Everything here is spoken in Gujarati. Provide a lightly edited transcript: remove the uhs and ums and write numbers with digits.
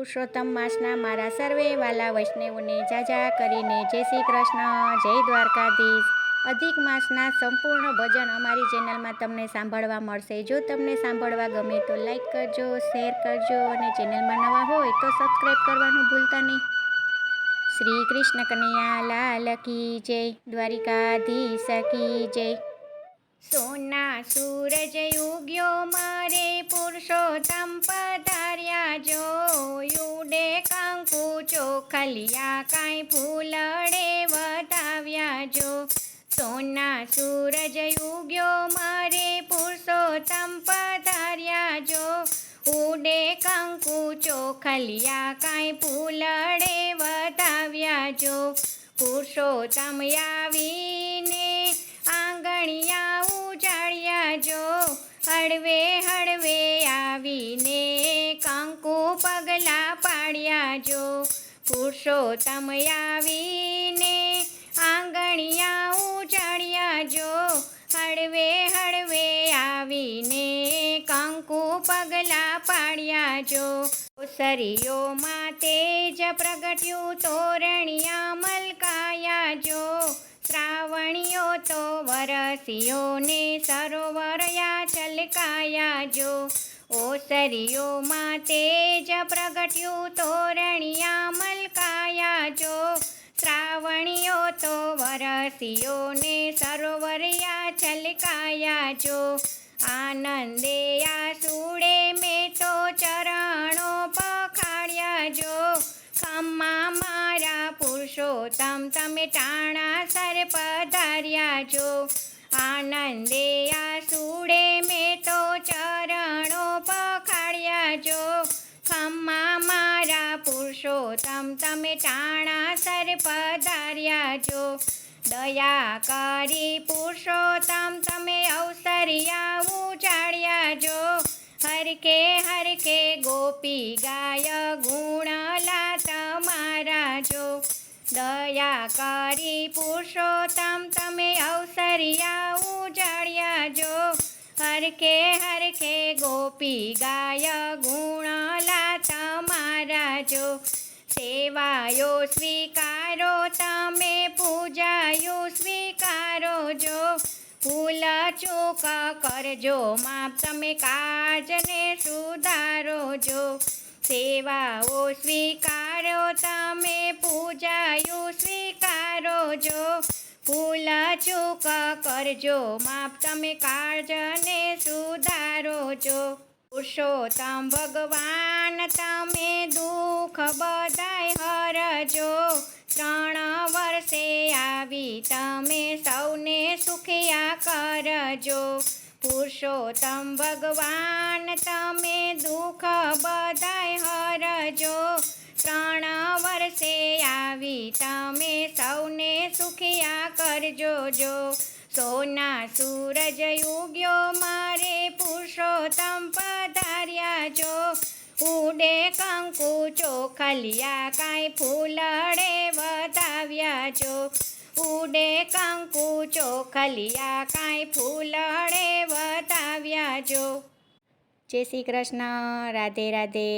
પુરુષોત્તમ માસના મારા સર્વે વાલા વૈષ્ણવોને જાજા કરીને જય શ્રી કૃષ્ણ, જય દ્વારકાધીશ. અધિક માસના સંપૂર્ણ ભજન અમારી ચેનલમાં તમને સાંભળવા મળશે. જો તમને સાંભળવા ગમે તો લાઈક કરજો, શેર કરજો અને ચેનલમાં નવા હોય તો સબસ્ક્રાઈબ કરવાનું ભૂલતા નહીં. શ્રી કૃષ્ણ કનૈયા લાલ કી જય, દ્વારિકાધીશ કી જય. સોના સૂરજ ઉગ્યો મારે પુરુષોત્તમ પધાર્યા જો, ઉડે કંકુ ચોખલિયા કાંઈ ફૂલડે વધાવ્યા જો. સોના સૂરજ ઉગ્યો મારે પુરુષોત્તમ પધાર્યા જો, ઉડે કંકુ ચોખલિયા કાંઈ ફૂલડે વધાવ્યા જો. પુરુષોત્તમ આવીને આંગણિયા ઉજાડ્યા જો, હળવે હળવે આવીને કંકુ પગલા પાડ્યા જો. પુરુષોત્તમ આવીને આંગણિયા ઉજાડ્યા જો, હળવે હળવે આવીને કંકુ પગલા પાડ્યા જો. ઓસરીઓમાં તેજ પ્રગટ્યું તોરણિયા મલકાયા જો, શ્રાવણીઓ તો વરસીઓને સરોવરયા છલકાયા જો. ઓસરીઓમાં તેજ પ્રગટ્યું તોરણિયા મલકાયા જો, શ્રાવણીઓ તો વરસીઓને સરોવરયા છલકાયા જો. આનંદે આસુડે મેં તો ચરણો પખાડ્યા જો, ખમ્મા મારા પુરુષોત્તમ તમે ટાણા સર પધાર્યા જો. આનંદે આસુડે મેં તો ચરણો પખાડ્યા જો, ખમ્મા મારા પુરુષોત્તમ તમે ટાણા સર પધાર્યા જો. દયા કરી પુરુષોત્તમ તમે અવસરિયા ઉજાડ્યા જો, હરખે હરખે ગોપી ગાય ગુણલા તમારા જો. દયા કરી પુરુષોત્તમ તમે અવસરિયા ઉજાડ્યા જો, હરખે હરખે ગોપી ગાય ગુણલા તમારા જો. સેવાયો સ્વીકારો તમે પૂજાયો સ્વીકારો જો, ભૂલ ચૂક કરજો માપ તમે કાજને સુધારો જો. સેવાઓ સ્વીકારો તમે પૂજાયું સ્વીકારો જો, ભૂલ ચૂક કરજો માપ તમે કાજને સુધારો જો. પુરુષોત્તમ ભગવાન તમે દુઃખ બધાય હરજો, 3 વર્ષે આવી તમે સૌને સુખિયા કરજો. પુરુષોત્તમ ભગવાન તમે દુઃખ બધાય હરજો, 3 વર્ષે આવી તમે સૌને સુખિયા કરજો જો. સોના સૂરજ ઉગ્યો મારે પુરુષોત્તમ પધાર્યા જો, ઉડે કંકુ ચોખલિયા કાંઈ ફૂલડે વધાવ્યા જો. ઉડે કંકુ ચોખલિયા કાંઈ ફૂલડે વધાવ્યા જો. જય શ્રી કૃષ્ણ. રાધે રાધે.